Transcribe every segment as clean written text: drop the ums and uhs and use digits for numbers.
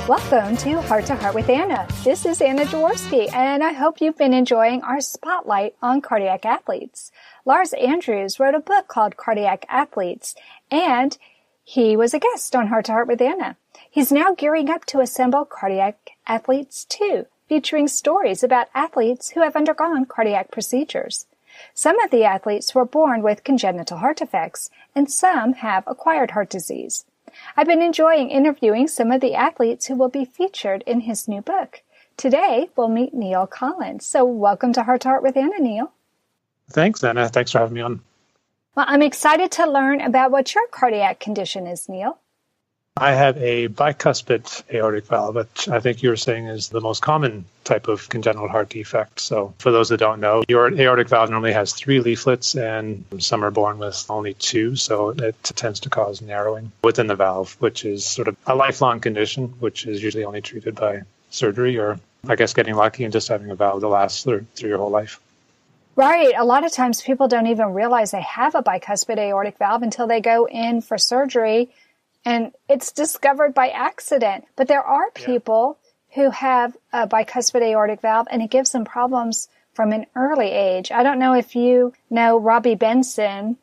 Welcome to Heart to Heart with Anna. This is Anna Jaworski, and I hope you've been enjoying our spotlight on cardiac athletes. Lars Andrews wrote a book called Cardiac Athletes, and he was a guest on Heart to Heart with Anna. He's now gearing up to assemble Cardiac Athletes 2, featuring stories about athletes who have undergone cardiac procedures. Some of the athletes were born with congenital heart defects, and some have acquired heart disease. I've been enjoying interviewing some of the athletes who will be featured in his new book. Today, we'll meet Neil Collins. So welcome to Heart with Anna, Neil. Thanks, Anna. Thanks for having me on. Well, I'm excited to learn about what your cardiac condition is, Neil. I have a bicuspid-aortic-valve, which I think you were saying is the most common type of congenital heart defect. So for those that don't know, your aortic valve normally has 3 leaflets, and some are born with only 2. So it tends to cause narrowing within the valve, which is sort of a lifelong condition, which is usually only treated by surgery or, I guess, getting lucky and just having a valve that lasts through your whole life. Right. A lot of times people don't even realize they have a bicuspid aortic valve until they go in for surgery. And it's discovered by accident. But there are people who have a bicuspid aortic valve, and it gives them problems from an early age. I don't know if you know Robbie Benson.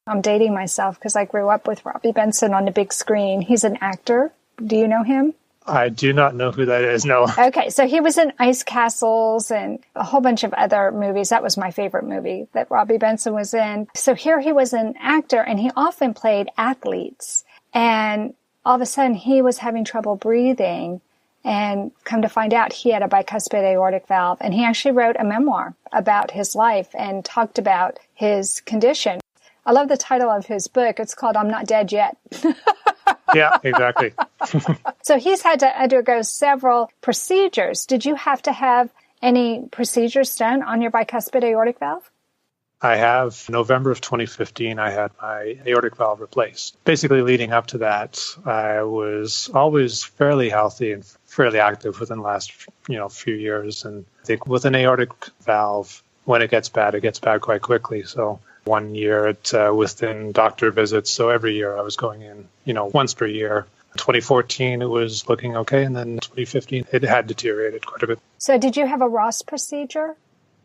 I'm dating myself because I grew up with Robbie Benson on the big screen. He's an actor. Do you know him? I do not know who that is, no. Okay, so he was in Ice Castles and a whole bunch of other movies. That was my favorite movie that Robbie Benson was in. So here he was an actor, and he often played athletes. And all of a sudden, he was having trouble breathing, and come to find out he had a bicuspid aortic valve. And he actually wrote a memoir about his life and talked about his condition. I love the title of his book. It's called I'm Not Dead Yet. Yeah, exactly. So he's had to undergo several procedures. Did you have to have any procedures done on your bicuspid aortic valve? I have. November of 2015, I had my aortic valve replaced. Basically, leading up to that, I was always fairly healthy and fairly active within the last, few years. And I think with an aortic valve, when it gets bad quite quickly. So 1 year within doctor visits. So every year I was going in, once per year. 2014, it was looking okay. And then 2015, it had deteriorated quite a bit. So did you have a Ross procedure?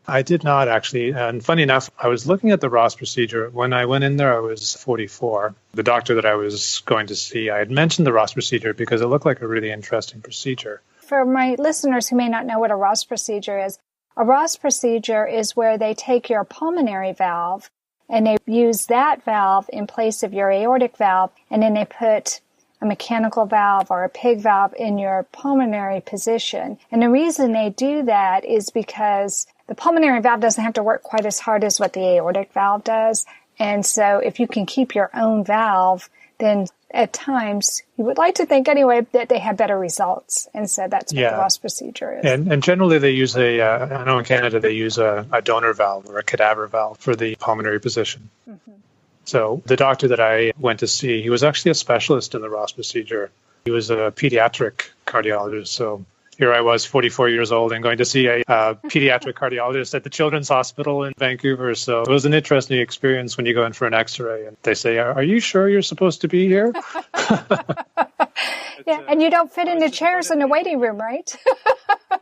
I did not, actually. And funny enough, I was looking at the Ross procedure. When I went in there, I was 44. The doctor that I was going to see, I had mentioned the Ross procedure because it looked like a really interesting procedure. For my listeners who may not know what a Ross procedure is, a Ross procedure is where they take your pulmonary valve and they use that valve in place of your aortic valve, and then they put a mechanical valve or a pig valve in your pulmonary position. And the reason they do that is because the pulmonary valve doesn't have to work quite as hard as what the aortic valve does. And so if you can keep your own valve, then at times, you would like to think anyway, that they have better results. And so that's what the Ross procedure is. And generally they use I know in Canada they use a donor valve or a cadaver valve for the pulmonary position. Mm-hmm. So the doctor that I went to see, he was actually a specialist in the Ross procedure. He was a pediatric cardiologist. So here I was, 44 years old, and going to see a pediatric cardiologist at the Children's Hospital in Vancouver. So it was an interesting experience when you go in for an X-ray and they say, "Are you sure you're supposed to be here?" Yeah, and you don't fit in the chairs in the waiting room, right?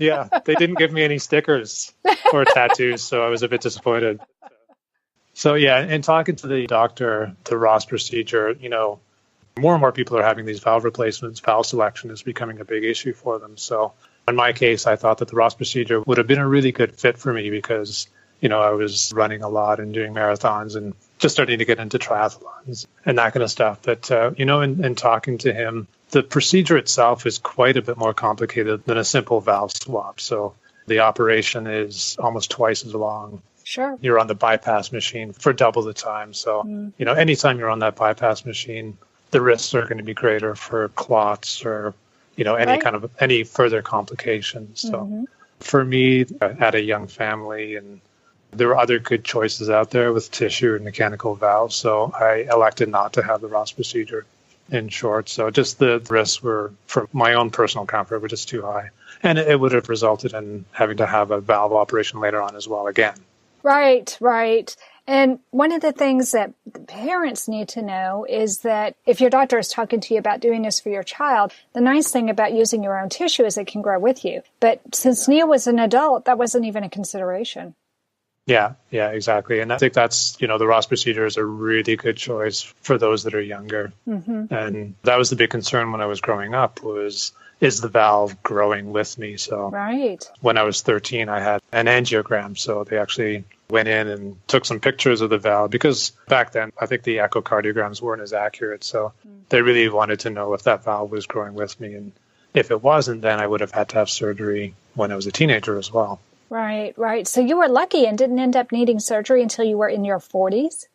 Yeah, they didn't give me any stickers or tattoos, so I was a bit disappointed. So yeah, in talking to the doctor, the Ross procedure, more and more people are having these valve replacements. Valve selection is becoming a big issue for them. So in my case, I thought that the Ross procedure would have been a really good fit for me because, I was running a lot and doing marathons and just starting to get into triathlons and that kind of stuff. But, in talking to him, the procedure itself is quite a bit more complicated than a simple valve swap. So the operation is almost twice as long. Sure. You're on the bypass machine for double the time. So, anytime you're on that bypass machine, the risks are going to be greater for clots or, any further complications. So for me, I had a young family and there were other good choices out there with tissue and mechanical valves. So I elected not to have the Ross procedure, in short. So just the risks were, for my own personal comfort, were just too high. And it would have resulted in having to have a valve operation later on as well again. Right. And one of the things that parents need to know is that if your doctor is talking to you about doing this for your child, the nice thing about using your own tissue is it can grow with you. But since Neil was an adult, that wasn't even a consideration. Yeah, exactly. And I think that's, the Ross procedure is a really good choice for those that are younger. Mm-hmm. And that was the big concern when I was growing up is the valve growing with me? So when I was 13, I had an angiogram. So they actually went in and took some pictures of the valve because back then, I think the echocardiograms weren't as accurate. So they really wanted to know if that valve was growing with me. And if it wasn't, then I would have had to have surgery when I was a teenager as well. Right. So you were lucky and didn't end up needing surgery until you were in your 40s?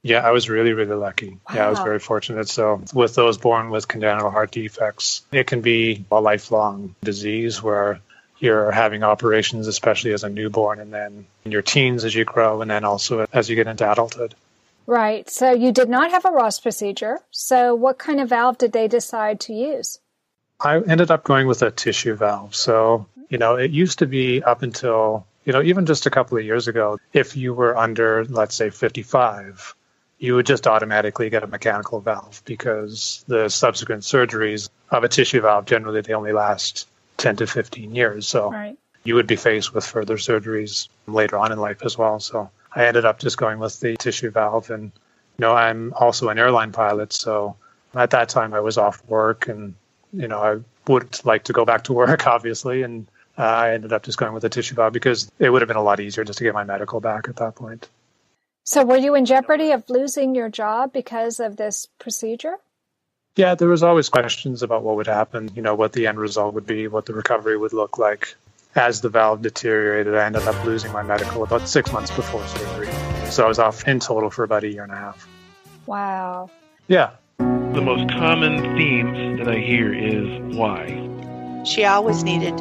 Yeah, I was really, really lucky. Wow. Yeah, I was very fortunate. So with those born with congenital heart defects, it can be a lifelong disease where you're having operations, especially as a newborn, and then in your teens as you grow, and then also as you get into adulthood. Right. So you did not have a Ross procedure. So what kind of valve did they decide to use? I ended up going with a tissue valve. So, it used to be up until, even just a couple of years ago, if you were under, let's say, 55, you would just automatically get a mechanical valve because the subsequent surgeries of a tissue valve, generally, they only last 10 to 15 years. So you would be faced with further surgeries later on in life as well. So I ended up just going with the tissue valve. And, I'm also an airline pilot. So at that time I was off work and, I would like to go back to work, obviously. And I ended up just going with the tissue valve because it would have been a lot easier just to get my medical back at that point. So were you in jeopardy of losing your job because of this procedure? Yeah, there was always questions about what would happen, what the end result would be, what the recovery would look like. As the valve deteriorated, I ended up losing my medical about 6 months before surgery. So I was off in total for about a year and a half. Wow. Yeah. The most common themes that I hear is why. She always needed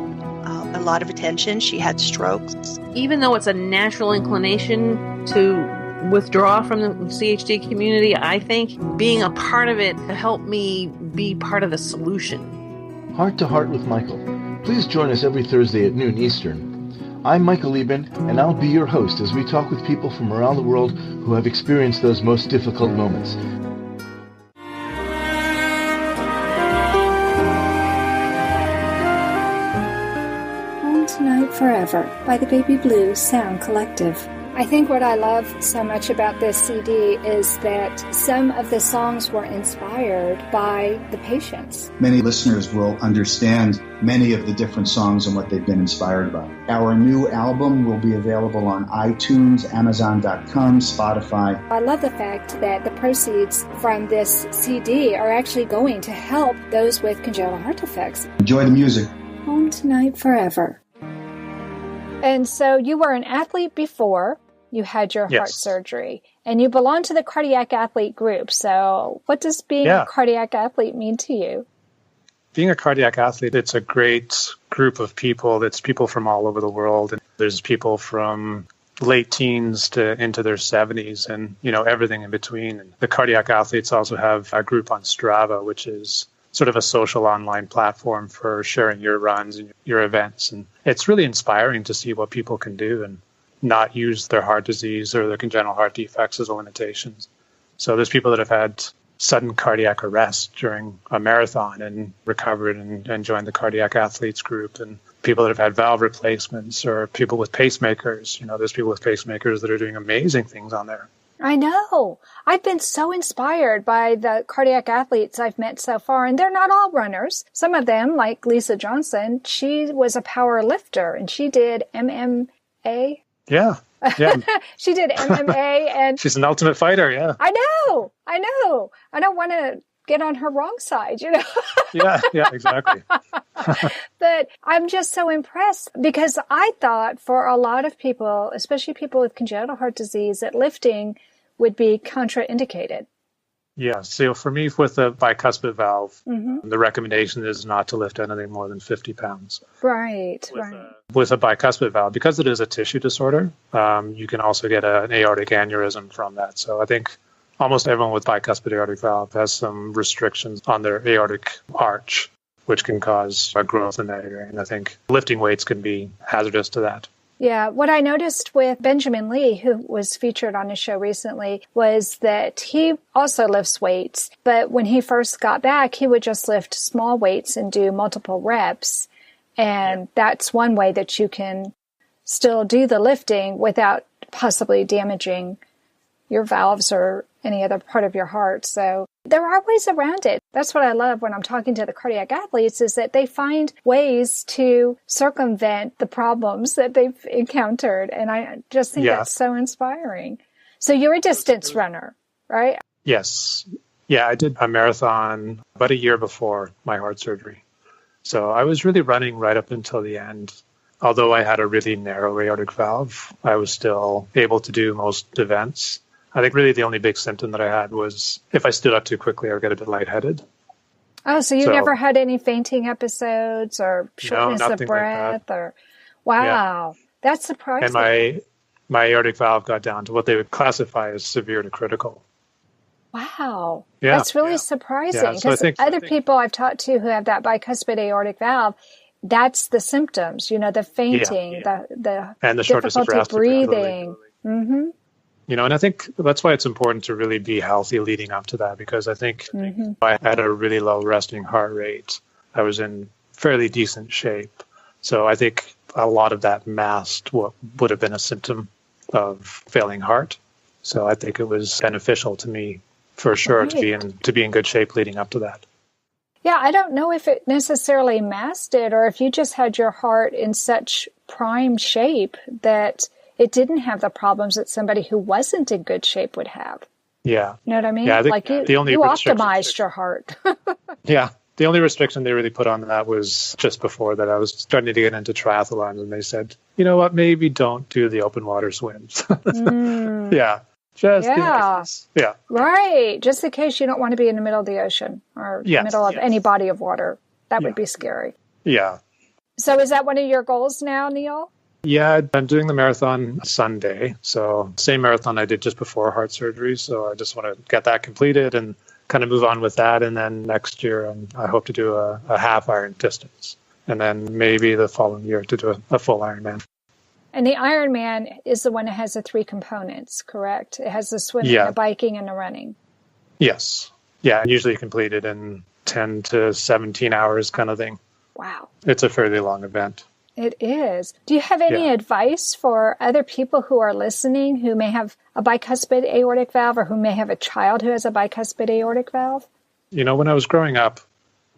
a lot of attention. She had strokes. Even though it's a natural inclination to withdraw from the CHD community, I think being a part of it helped me be part of the solution. Heart to Heart with Michael. Please join us every Thursday at noon Eastern. I'm Michael Lieben, and I'll be your host as we talk with people from around the world who have experienced those most difficult moments. Tonight Forever by the Baby Blue Sound Collective. I think what I love so much about this CD is that some of the songs were inspired by the patients. Many listeners will understand many of the different songs and what they've been inspired by. Our new album will be available on iTunes, Amazon.com, Spotify. I love the fact that the proceeds from this CD are actually going to help those with congenital heart defects. Enjoy the music. Home Tonight Forever. And so you were an athlete before you had your heart surgery, and you belong to the cardiac athlete group. So what does being a cardiac athlete mean to you? Being a cardiac athlete, it's a great group of people. It's people from all over the world. And there's people from late teens to into their 70s and, everything in between. And the cardiac athletes also have a group on Strava, which is sort of a social online platform for sharing your runs and your events. And it's really inspiring to see what people can do and not use their heart disease or their congenital heart defects as a limitation. So there's people that have had sudden cardiac arrest during a marathon and recovered and joined the cardiac athletes group, and people that have had valve replacements or people with pacemakers. There's people with pacemakers that are doing amazing things on there. I know. I've been so inspired by the cardiac athletes I've met so far, and they're not all runners. Some of them, like Lisa Johnson, she was a power lifter, and she did MMA. Yeah. She did MMA, and she's an ultimate fighter. Yeah. I know. I don't want to get on her wrong side, Yeah, exactly. But I'm just so impressed because I thought for a lot of people, especially people with congenital heart disease, that lifting would be contraindicated. Yeah. So for me, with a bicuspid valve, the recommendation is not to lift anything more than 50 pounds. Right. With a bicuspid valve, because it is a tissue disorder, you can also get an aortic aneurysm from that. So I think almost everyone with bicuspid-aortic valve has some restrictions on their aortic arch, which can cause a growth in that area. And I think lifting weights can be hazardous to that. Yeah, what I noticed with Benjamin Lee, who was featured on the show recently, was that he also lifts weights. But when he first got back, he would just lift small weights and do multiple reps. And that's one way that you can still do the lifting without possibly damaging your valves or any other part of your heart. So there are ways around it. That's what I love when I'm talking to the cardiac athletes, is that they find ways to circumvent the problems that they've encountered. And I just think that's so inspiring. So you're a distance runner, right? Yes. Yeah, I did a marathon about a year before my heart surgery. So I was really running right up until the end. Although I had a really narrow aortic valve, I was still able to do most events. I think really the only big symptom that I had was if I stood up too quickly, I would get a bit lightheaded. Oh, so you never had any fainting episodes or shortness of breath? Or wow, that's surprising. And my aortic valve got down to what they would classify as severe to critical. Wow, that's really surprising. Because other people I've talked to who have that bicuspid aortic valve, that's the symptoms, the fainting, the and the shortness of breath, breathing. Mm-hmm. And I think that's why it's important to really be healthy leading up to that, because I think I had a really low resting heart rate. I was in fairly decent shape. So I think a lot of that masked what would have been a symptom of failing heart. So I think it was beneficial to me for sure to be in good shape leading up to that. Yeah, I don't know if it necessarily masked it or if you just had your heart in such prime shape that it didn't have the problems that somebody who wasn't in good shape would have. Yeah. You know what I mean? Yeah, I think like you optimized your heart. Yeah. The only restriction they really put on that was just before that I was starting to get into triathlons, and they said, you know what, maybe don't do the open water swims. Yeah. Just in case. Yeah. Right. Just in case you don't want to be in the middle of the ocean or the middle of any body of water. That would be scary. Yeah. So is that one of your goals now, Neil? Yeah, I'm doing the marathon Sunday. So same marathon I did just before heart surgery. So I just want to get that completed and kind of move on with that. And then next year, I hope to do a half Iron distance. And then maybe the following year to do a full Ironman. And the Ironman is the one that has the 3 components, correct? It has the swimming, the biking, and the running. Yes. Yeah, and usually completed in 10 to 17 hours kind of thing. Wow. It's a fairly long event. It is. Do you have any advice for other people who are listening who may have a bicuspid aortic valve or who may have a child who has a bicuspid aortic valve? When I was growing up,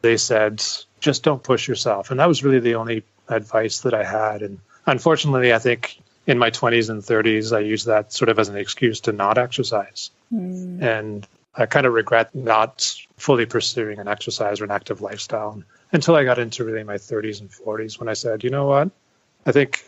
they said, just don't push yourself. And that was really the only advice that I had. And unfortunately, I think in my 20s and 30s, I used that sort of as an excuse to not exercise. And I kind of regret not fully pursuing an exercise or an active lifestyle until I got into really my 30s and 40s when I said, you know what, I think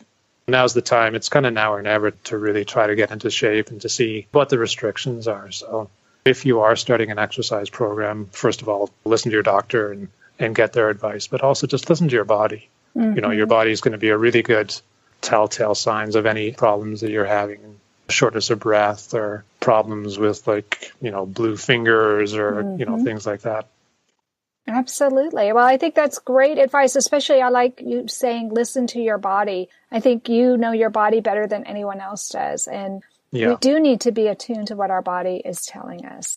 now's the time. It's kind of now or never to really try to get into shape and to see what the restrictions are. So if you are starting an exercise program, first of all, listen to your doctor and get their advice, but also just listen to your body. Your body is going to be a really good telltale signs of any problems that you're having. Shortness of breath or problems with blue fingers or, things like that. Absolutely. Well, I think that's great advice, especially I like you saying, listen to your body. I think you know your body better than anyone else does. And we do need to be attuned to what our body is telling us.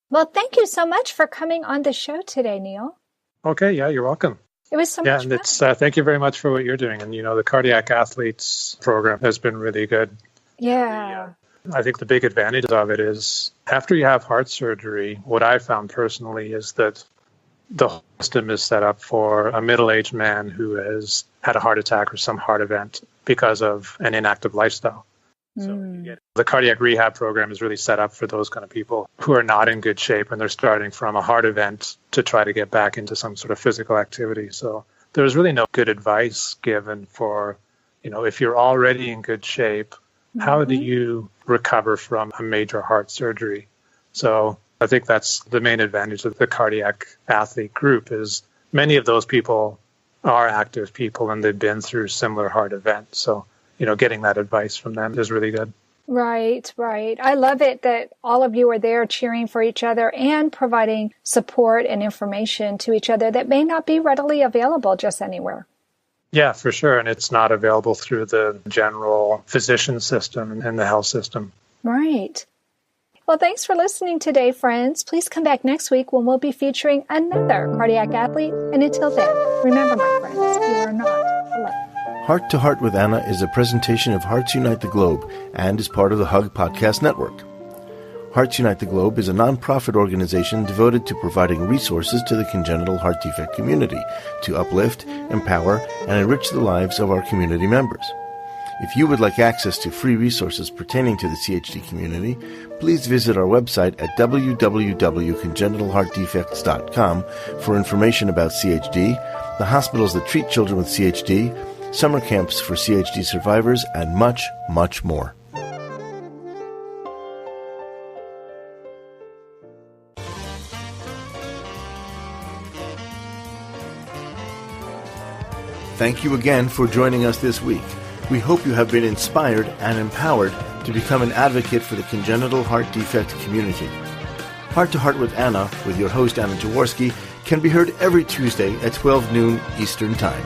Well, thank you so much for coming on the show today, Neil. Okay. Yeah, you're welcome. It was so much fun. And it's, thank you very much for what you're doing. And, the Cardiac Athletes program has been really good. Yeah. I think the big advantage of it is after you have heart surgery, what I found personally is that the whole system is set up for a middle-aged man who has had a heart attack or some heart event because of an inactive lifestyle. So the cardiac rehab program is really set up for those kind of people who are not in good shape and they're starting from a heart event to try to get back into some sort of physical activity. So there's really no good advice given for, if you're already in good shape, how do you recover from a major heart surgery? So I think that's the main advantage of the cardiac athlete group is many of those people are active people and they've been through similar heart events. So, getting that advice from them is really good. Right. I love it that all of you are there cheering for each other and providing support and information to each other that may not be readily available just anywhere. Yeah, for sure. And it's not available through the general physician system and the health system. Right. Well, thanks for listening today, friends. Please come back next week when we'll be featuring another cardiac athlete. And until then, remember, my friends, you are not alone. Heart to Heart with Anna is a presentation of Hearts Unite the Globe and is part of the Hug Podcast Network. Hearts Unite the Globe is a non-profit organization devoted to providing resources to the congenital heart defect community to uplift, empower, and enrich the lives of our community members. If you would like access to free resources pertaining to the CHD community, please visit our website at www.congenital-heart-defects.com for information about CHD, the hospitals that treat children with CHD, summer camps for CHD survivors, and much, much more. Thank you again for joining us this week. We hope you have been inspired and empowered to become an advocate for the congenital heart defect community. Heart to Heart with Anna, with your host Anna Jaworski, can be heard every Tuesday at 12 noon Eastern Time.